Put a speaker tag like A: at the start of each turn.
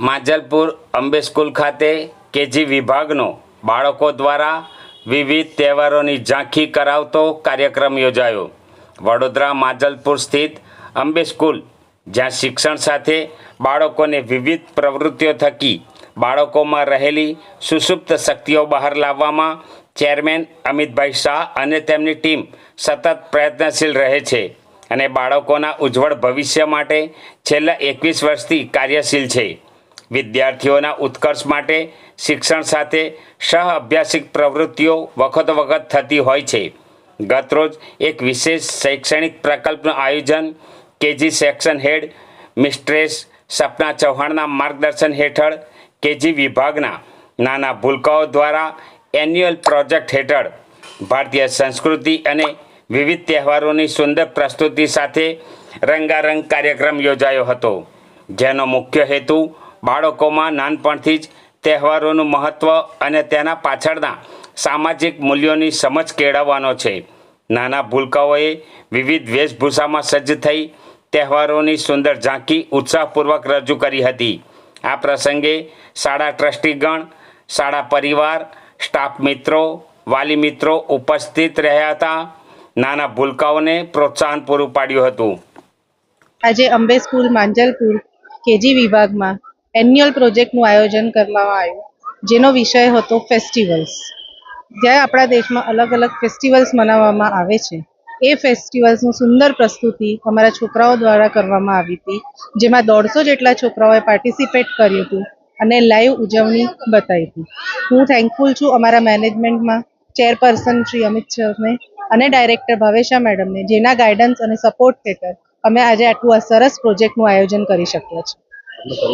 A: Majalpur Ambe school ખાતે KG વિભાગનો બાળકો દ્વારા વિવિધ તહેવારોની ઝાંખી કરાવતો કાર્યક્રમ યોજાયો। વડોદરા માજલપુર સ્થિત અંબે સ્કૂલ, જ્યાં શિક્ષણ સાથે બાળકોને વિવિધ પ્રવૃત્તિઓ થકી બાળકોમાં રહેલી સુષુપ્ત શક્તિઓ બહાર લાવવામાં ચેરમેન અમિતભાઈ શાહ અને તેમની ટીમ સતત પ્રયત્નશીલ રહે છે અને બાળકોના ઉજ્જવળ ભવિષ્ય માટે છેલ્લા 21 વર્ષથી કાર્યશીલ છે। વિદ્યાર્થીઓના ઉત્કર્ષ માટે શિક્ષણ સાથે સહ અભ્યાસિક પ્રવૃત્તિઓ વખતો વખત થતી હોય છે। ગતરોજ એક વિશેષ શૈક્ષણિક પ્રકલ્પનું આયોજન કેજી સેક્શન હેડ મિસ્ટ્રેસ સપના ચૌહાણના માર્ગદર્શન હેઠળ કેજી વિભાગના નાના ભૂલકાઓ દ્વારા એન્યુઅલ પ્રોજેક્ટ હેઠળ ભારતીય સંસ્કૃતિ અને વિવિધ તહેવારોની સુંદર પ્રસ્તુતિ સાથે રંગારંગ કાર્યક્રમ યોજાયો હતો, જેનો મુખ્ય હેતુ બાળકોમાં નાનપણથી જ તહેવારોનું મહત્ત્વ અને તેના પાછળના સામાજિક મૂલ્યોની સમજ કેળવવાનો છે। નાના ભૂલકાઓએ વિવિધ વેશભૂષામાં સજ્જ થઈ તહેવારોની સુંદર ઝાંખી ઉત્સાહપૂર્વક રજૂ કરી હતી। આ પ્રસંગે શાળા ટ્રસ્ટીગણ, શાળા પરિવાર, સ્ટાફ મિત્રો, વાલી મિત્રો ઉપસ્થિત રહ્યા હતા। નાના ભૂલકાઓને પ્રોત્સાહન પૂરું પાડ્યું હતું।
B: આજે અંબે સ્કૂલ માંજલપુર કેજી વિભાગમાં એન્યુઅલ પ્રોજેક્ટનું આયોજન કરવામાં આવ્યું, જેનો વિષય હતો ફેસ્ટિવલ્સ। જ્યાં આપણા દેશમાં અલગ અલગ ફેસ્ટિવલ્સ મનાવવામાં આવે છે, એ ફેસ્ટિવલ્સનું સુંદર પ્રસ્તુતિ અમારા છોકરાઓ દ્વારા કરવામાં આવી હતી, જેમાં 150 જેટલા છોકરાઓએ પાર્ટિસિપેટ કર્યું હતું અને લાઈવ ઉજવણી બતાવી હતી। હું થેન્કફુલ છું અમારા મેનેજમેન્ટમાં ચેરપર્સન શ્રી અમિત સરને અને ડાયરેક્ટર ભાવેશા મેડમને, જેના ગાઈડન્સ અને સપોર્ટ હેઠળ અમે આજે આટલું સરસ પ્રોજેક્ટનું આયોજન કરી શક્યા છીએ।